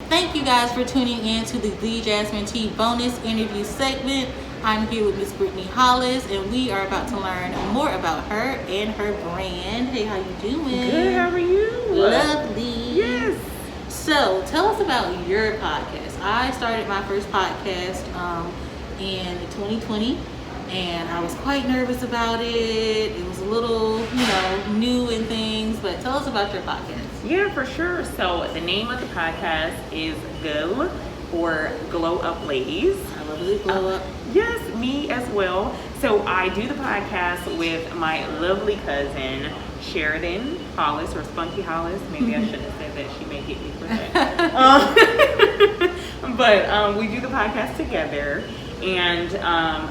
Thank you guys for tuning in to the Jasmine Tea bonus interview segment. I'm here with Miss Brittany Hollis, and we are about to learn more about her and her brand. Hey, how you doing? Good, how are you? Lovely. Yes. So, tell us about your podcast. I started my first podcast in 2020, and I was quite nervous about it. It was a little, new and things, but tell us about your podcast. Yeah, for sure. So, the name of the podcast is Go, or Glow Up Ladies. I love the glow up. Yes, me as well. So I do the podcast with my lovely cousin, Sheridan Hollis, or Spunky Hollis. Maybe I shouldn't have said that. She may hit me for that. But we do the podcast together. And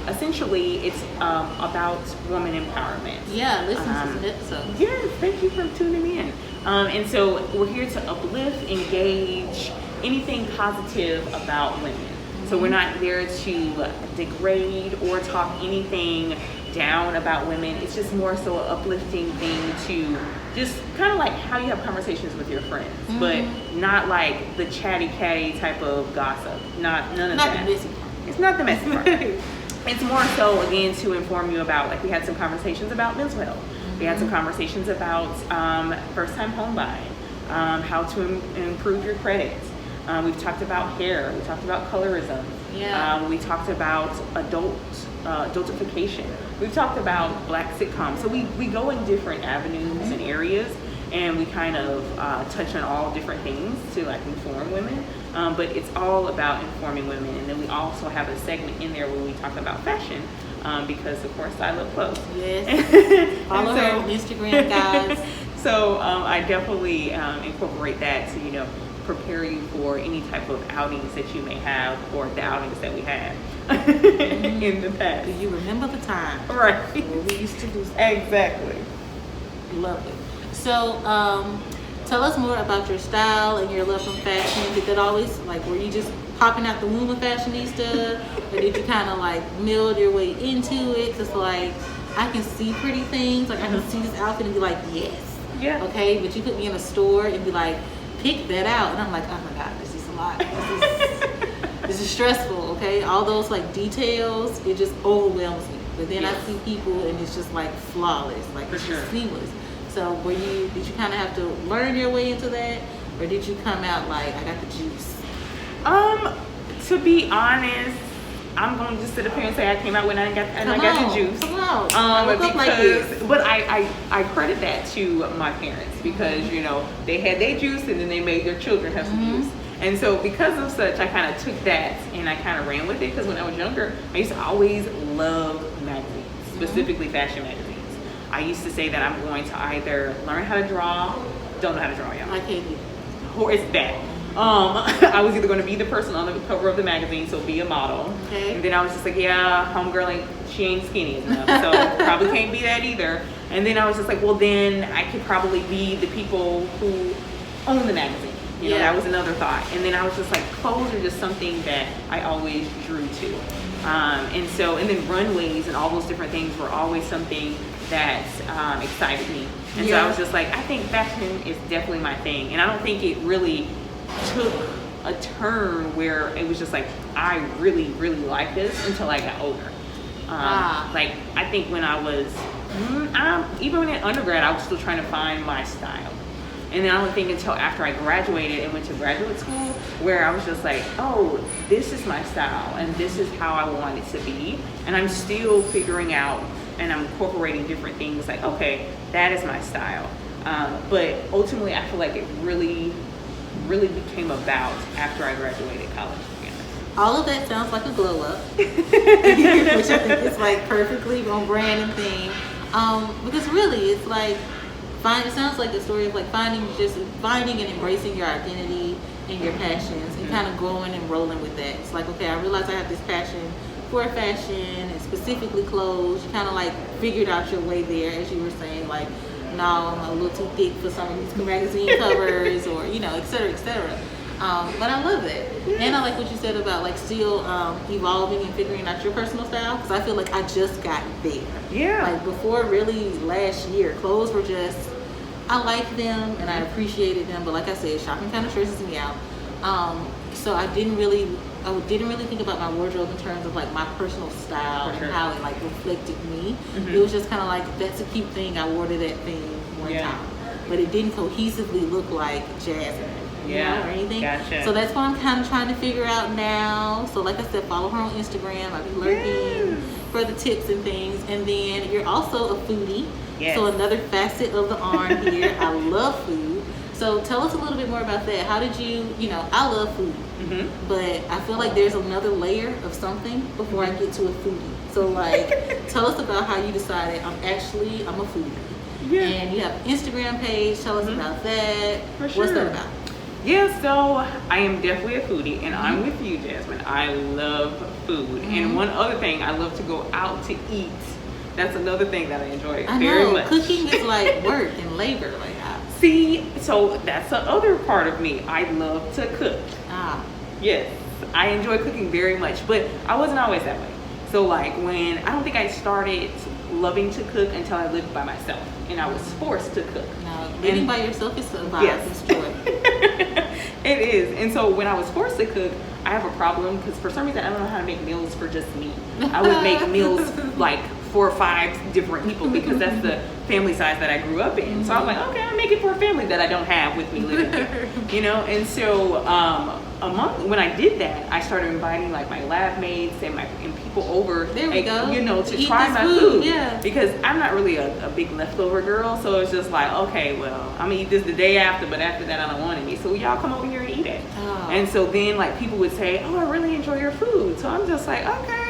essentially, it's about woman empowerment. Yeah, listen to some episodes. Yes, thank you for tuning in. And so we're here to uplift, engage, anything positive about women. So we're not there to degrade or talk anything down about women. It's just more so an uplifting thing to just kind of like how you have conversations with your friends, but not like the chatty catty type of gossip. None of that. Not the messy part. It's not the messy part. It's more so, again, to inform you about, like, we had some conversations about mental health. We had some conversations about first-time home buying, how to improve your credit. We've talked about hair. We talked about colorism. Yeah. We talked about adultification. We've talked about Black sitcoms. So we go in different avenues and areas, and we kind of touch on all different things to like inform women. But it's all about informing women. And then we also have a segment in there where we talk about fashion, because of course I love clothes. Yes. Follow her on Instagram, guys. So I definitely incorporate that to, prepare you for any type of outings that you may have, or the outings that we had in the past. Do you remember the time? Right. Where we used to do stuff. Exactly. Lovely. So, tell us more about your style and your love from fashion. Did that always, were you just popping out the womb of fashionista? Or did you kind of meld your way into it? Because I can see pretty things. I can see this outfit and be like, yes. Yeah. Okay, but you put me in a store and be like, pick that out, and I'm like, oh my god, this is a lot. This is stressful. Okay, all those details, it just overwhelms me. But then I see people and it's just flawless, it's just seamless. So did you kind of have to learn your way into that, or did you come out I got the juice? To be honest, I'm going to just sit up here and say I came out when I got the juice. Come on. But I credit that to my parents, because they had their juice and then they made their children have some juice. And so because of such, I kind of took that and I kind of ran with it, because when I was younger, I used to always love magazines, specifically fashion magazines. I used to say that I'm going to either learn how to draw, don't know how to draw, y'all. I can't do it. Or it's bad. I was either going to be the person on the cover of the magazine, so be a model. Okay. And then I was just like, yeah, homegirl she ain't skinny enough, so probably can't be that either. And then I was just like, well, then I could probably be the people who own the magazine. That was another thought. And then I was just like, clothes are just something that I always drew to. And then runways and all those different things were always something that excited me. And so I was just like, I think fashion is definitely my thing. And I don't think it really took a turn where it was just like, I really, really like this until I got older. I think when I was, even in undergrad, I was still trying to find my style. And then I don't think until after I graduated and went to graduate school, where I was just like, oh, this is my style and this is how I want it to be. And I'm still figuring out and I'm incorporating different things like, okay, that is my style. But ultimately, I feel like it really became about after I graduated college. All of that sounds like a glow up, which I think is perfectly on brand and theme. Because really, it's it sounds like a story of finding and embracing your identity and your passions, and kind of growing and rolling with that. It's okay, I realize I have this passion for fashion and specifically clothes. You kind of figured out your way there, as you were saying, no, I'm a little too thick for some of these magazine covers, or et cetera, et cetera. But I love that. And I like what you said about still evolving and figuring out your personal style, because I feel like I just got there. Yeah. Before really last year, clothes were just, I liked them and I appreciated them, but like I said, shopping kind of stresses me out. So I didn't really think about my wardrobe in terms of like my personal style and how it like reflected me. It was just kind of like, that's a cute thing, I wore to that thing one time, but it didn't cohesively look like Jasmine, you know, or anything. Gotcha. So that's what I'm kind of trying to figure out now. So like I said, follow her on Instagram. I've been lurking for the tips and things. And then you're also a foodie. So another facet of the arm here. I love food. So tell us a little bit more about that. How did you, I love food, but I feel like there's another layer of something before I get to a foodie. So like, tell us about how you decided I'm a foodie. And you have an Instagram page. Tell us about that. For sure. What's that about? Yeah, so I am definitely a foodie, and I'm with you, Jasmine. I love food. And one other thing, I love to go out to eat. That's another thing that I enjoy very much. Cooking is like work and labor. Like, see, so that's the other part of me. I love to cook. Yes, I enjoy cooking very much, but I wasn't always that way. So like I don't think I started loving to cook until I lived by myself, and I was forced to cook. No, living by yourself is a vibe. It's joy. It is. And so when I was forced to cook, I have a problem because for some reason I don't know how to make meals for just me. I would make meals like 4 or 5 different people because that's the family size that I grew up in. So I'm like, okay, I'll make it for a family that I don't have with me living here, And so when I did that, I started inviting like my lab mates and people over, to try my food. Because I'm not really a big leftover girl, so it's just like, okay, well, I'm gonna eat this the day after, but after that I don't want any. So y'all come over here and eat it. And so then like people would say, oh, I really enjoy your food. So I'm just like, okay,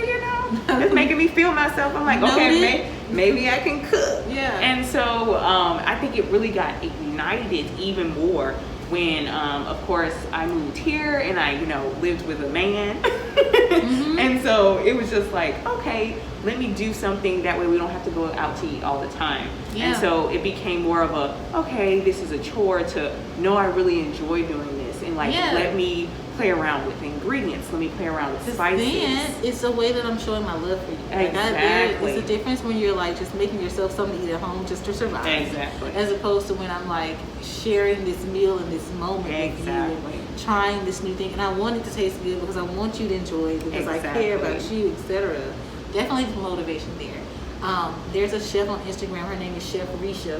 it's making me feel myself. I'm like, okay, maybe I can cook. And so I think it really got ignited even more when, of course, I moved here and I, lived with a man. And so it was just like, okay, let me do something. That way we don't have to go out to eat all the time. And so it became more of okay, this is a chore to know I really enjoy doing this. And like, let me play around with ingredients. Let me play around with spices. Then it's a way that I'm showing my love for you. Exactly. It's a difference when you're like just making yourself something to eat at home just to survive. Exactly. As opposed to when I'm like sharing this meal in this moment with you and trying this new thing. And I want it to taste good because I want you to enjoy it because I care about you, etc. Definitely the motivation there. There's a chef on Instagram. Her name is Chef Risha.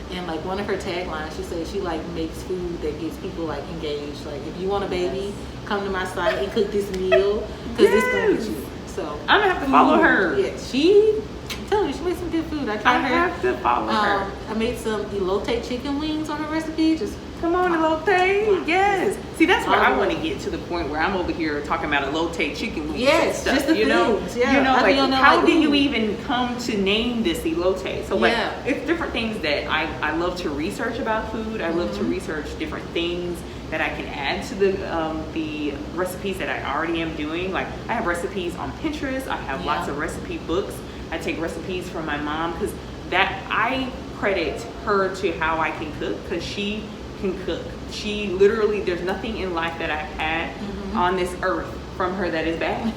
And like one of her taglines, she says she like makes food that gets people like engaged. Like if you want a baby, come to my site and cook this meal because it's gonna get you. So I'm gonna have to follow her. Yeah, I'm telling you, she makes some good food. I tried her. I have to follow her. I made some elote chicken wings on her recipe. Just come on, elote. Yes. See, that's where I want to get to the point where I'm over here talking about elote chicken wings. Yes, stuff, just the things. How did you even come to name this elote? So it's different things that I love to research about food. I love to research different things that I can add to the recipes that I already am doing. Like I have recipes on Pinterest. I have lots of recipe books. I take recipes from my mom because I credit her to how I can cook because she can cook. She literally, there's nothing in life that I've had on this earth from her that is bad.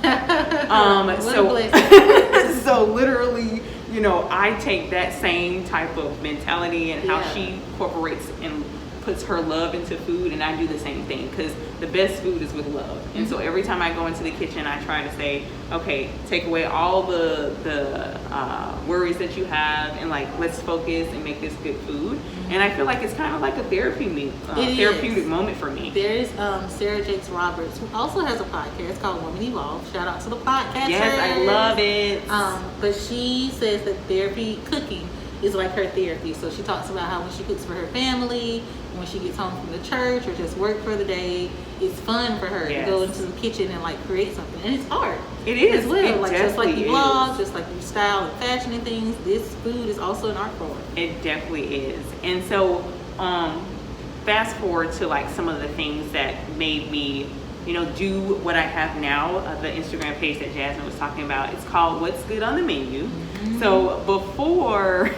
So literally, I take that same type of mentality and how she incorporates and puts her love into food, and I do the same thing because the best food is with love. And so every time I go into the kitchen, I try to say, okay, take away all the worries that you have and like let's focus and make this good food. And I feel like it's kind of like a therapeutic moment for me. There is Sarah Jakes Roberts, who also has a podcast called Woman Evolve. Shout out to the podcast. Yes, I love it. But she says that cooking is like her therapy. So she talks about how when she cooks for her family, when she gets home from the church or just work for the day, it's fun for her to go into the kitchen and like create something. And it's art. It is. As well. It like just like you blog, just like you style and fashion and things, this food is also an art form. It definitely is. And so fast forward to like some of the things that made me do what I have now, the Instagram page that Jasmine was talking about. It's called What's Good on the Menu. So before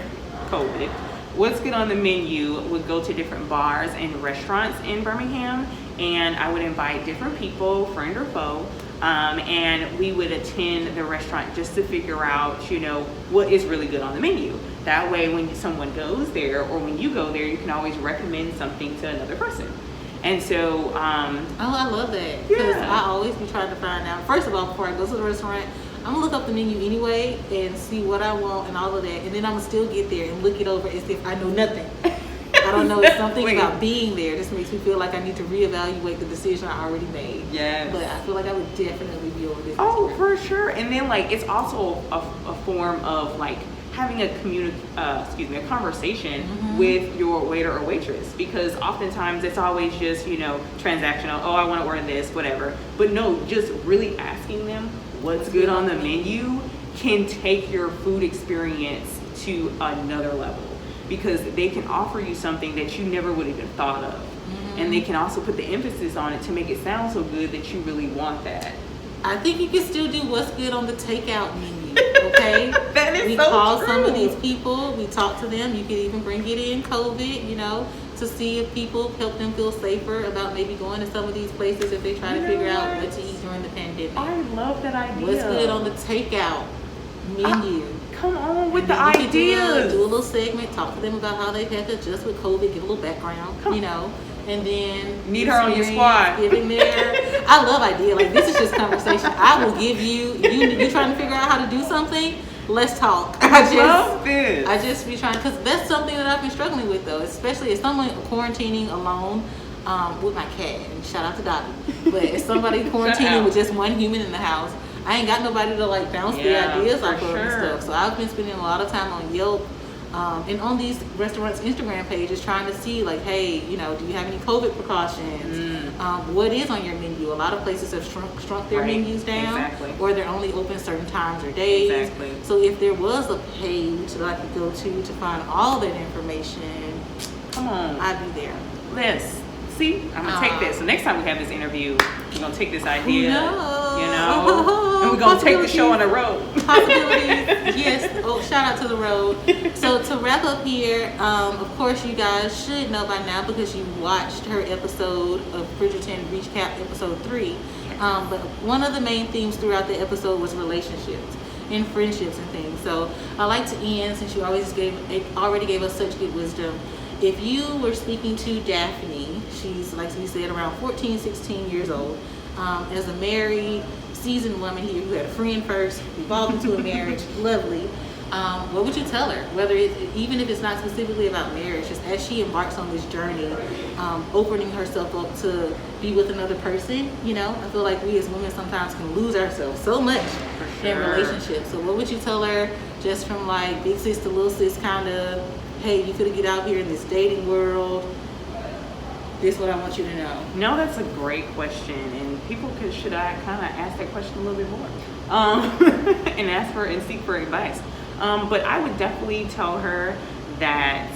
COVID, What's Good on the Menu would go to different bars and restaurants in Birmingham, and I would invite different people, friend or foe, and we would attend the restaurant just to figure out, what is really good on the menu. That way, when someone goes there or when you go there, you can always recommend something to another person. And so, oh, I love that, because Yeah. I always be trying to find out. First of all, before I go to the restaurant, I'm gonna look up the menu anyway and see what I want and all of that, and then I'm gonna still get there and look it over as if I know nothing. I don't know. It's something about being there just makes me feel like I need to reevaluate the decision I already made. Yes. But I feel like I would definitely be over this. Oh, for sure. And then like it's also a form of like having a a conversation with your waiter or waitress, because oftentimes it's always just, you know, transactional. Oh, I want to order this, whatever. But no, just really asking them what's good on the menu can take your food experience to another level, because they can offer you something that you never would have even thought of. And they can also put the emphasis on it to make it sound so good that you really want that. I think you can still do what's good on the takeout menu, okay? That is we so call true. some of these people, we talk to them. You can even bring it in COVID, you know, to see if people help them feel safer about maybe going to some of these places if they try to figure out what to eat during the pandemic. I love that idea. What's good on the takeout menu? Come on with And the then you could ideas. do a little segment, talk to them about how they've had to adjust with COVID, give a little background, you know, and then Need her on your squad. Giving their, I love idea. Like, this is just conversation. I will give you trying to figure out how to do something. Let's talk. I love this. I just be trying, because that's something that I've been struggling with, though, especially as someone quarantining alone with my cat. And shout out to Dobby. But as somebody quarantining with just one human in the house, I ain't got nobody to like bounce the ideas off of and stuff. So I've been spending a lot of time on Yelp and on these restaurants' Instagram pages trying to see like, hey, you know, do you have any COVID precautions? What is on your menu? A lot of places have shrunk their menus down, or they're only open certain times or days. So if there was a page that I could go to find all that information, come on, I'd be there. Liz, see, I'm gonna take this. So next time we have this interview, we're gonna take this idea, you know, and we're gonna take the show on the road. Possibilities, yes. Oh, shout out to the road. So to wrap up here, of course you guys should know by now because you watched her episode of Bridgerton Recap episode 3. But one of the main themes throughout the episode was relationships and friendships and things. So I like to end, since you already gave us such good wisdom. If you were speaking to Daphne, she's, like we said, around 14, 16 years old, as a married, seasoned woman here who had a friend first, evolved into a marriage, lovely, what would you tell her? Whether even if it's not specifically about marriage, just as she embarks on this journey, opening herself up to be with another person, you know? I feel like we as women sometimes can lose ourselves so much in relationships. So what would you tell her, just from like big sis to little sis kind of, hey, you could get out here in this dating world, this is what I want you to know? No, that's a great question, and people should I kind of ask that question a little bit more, and ask for and seek for advice. But I would definitely tell her that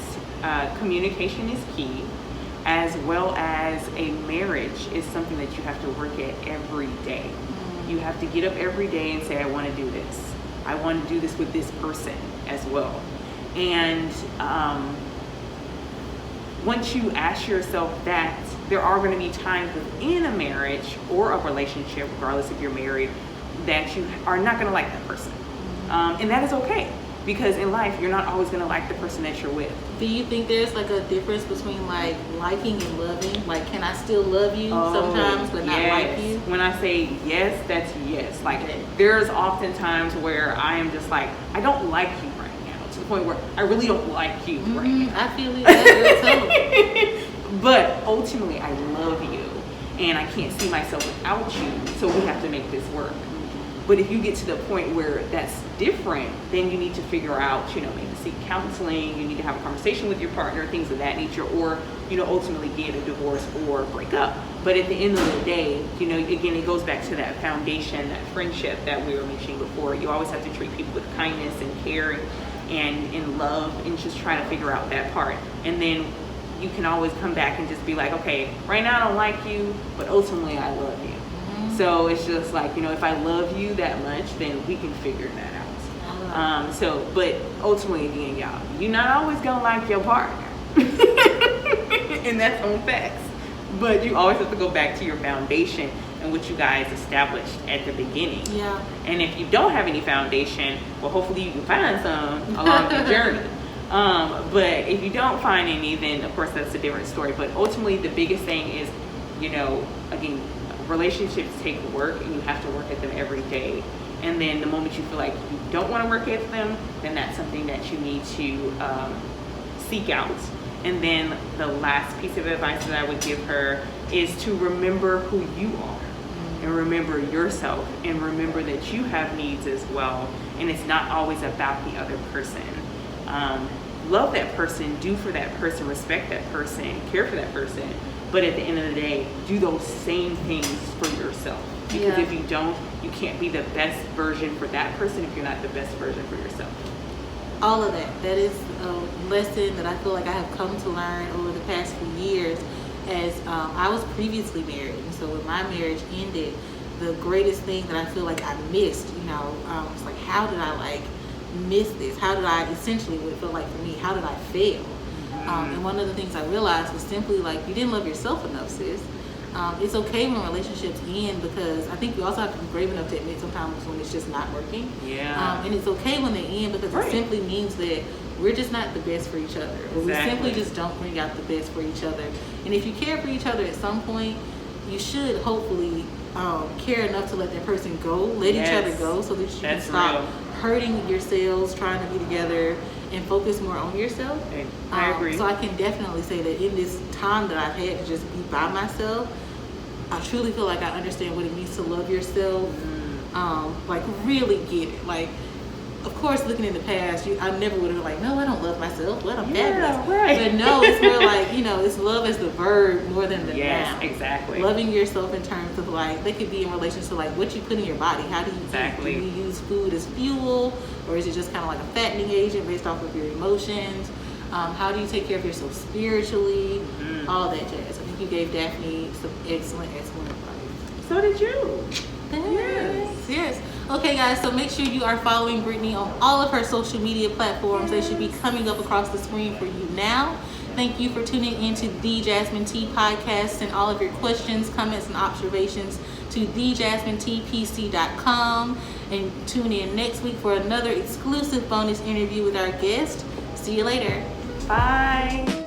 communication is key, as well as a marriage is something that you have to work at every day. You have to get up every day and say, I want to do this. I want to do this with this person as well. And once you ask yourself that, there are going to be times within a marriage or a relationship, regardless if you're married, that you are not going to like that person. And that is okay, because in life, you're not always going to like the person that you're with. Do you think there's like a difference between like liking and loving? Like, can I still love you sometimes but not like you? When I say yes, that's yes. Like, there's often times where I am just like, I don't like you right now, to the point where I really don't like you right now. I feel it. But ultimately, I love you, and I can't see myself without you, so we have to make this work. But if you get to the point where that's different, then you need to figure out, you know, maybe seek counseling, you need to have a conversation with your partner, things of that nature, or, you know, ultimately get a divorce or break up. But at the end of the day, you know, again, it goes back to that foundation, that friendship that we were mentioning before. You always have to treat people with kindness and care and in love, and just try to figure out that part. And then you can always come back and just be like, okay, right now I don't like you, but ultimately I love you. So it's just like, you know, if I love you that much, then we can figure that out. But ultimately, again, y'all, you're not always gonna like your partner, and that's on facts. But you always have to go back to your foundation and what you guys established at the beginning. Yeah. And if you don't have any foundation, well, hopefully you can find some along the journey. But if you don't find any, then of course that's a different story. But ultimately, the biggest thing is, again, relationships take work, and you have to work at them every day. And then the moment you feel like you don't want to work at them, then that's something that you need to seek out. And then the last piece of advice that I would give her is to remember who you are, and remember yourself, and remember that you have needs as well. And it's not always about the other person. Love that person, do for that person, respect that person, care for that person. But at the end of the day, do those same things for yourself. Because if you don't, you can't be the best version for that person if you're not the best version for yourself. All of that. That is a lesson that I feel like I have come to learn over the past few years, as I was previously married. And so when my marriage ended, the greatest thing that I feel like I missed, it's like, how did I miss this? How did I, essentially what it felt like for me, how did I fail? And one of the things I realized was simply you didn't love yourself enough, sis. It's okay when relationships end, because I think we also have to be brave enough to admit sometimes when it's just not working. Yeah. And it's okay when they end, because it simply means that we're just not the best for each other. Or we simply just don't bring out the best for each other. And if you care for each other at some point, you should hopefully care enough to let that person go, let each other go, so that you can stop hurting yourselves trying to be together and focus more on yourself. I agree. So I can definitely say that in this time that I've had to just be by myself, I truly feel like I understand what it means to love yourself. Really get it. Of course, looking in the past, I never would have been no, I don't love myself. What, I'm fabulous. Right. But no, it's more it's love as the verb more than the noun. Exactly. Loving yourself in terms of they could be in relation to what you put in your body. How do you eat? Do you use food as fuel, or is it just kind of like a fattening agent based off of your emotions? How do you take care of yourself spiritually? All that jazz. I think you gave Daphne some excellent advice. So did you. Yes. Okay, guys, so make sure you are following Brittany on all of her social media platforms. They should be coming up across the screen for you now. Thank you for tuning into The Jasmine Tea Podcast. Send all of your questions, comments, and observations to TheJasmineTeaPC.com. And tune in next week for another exclusive bonus interview with our guest. See you later. Bye.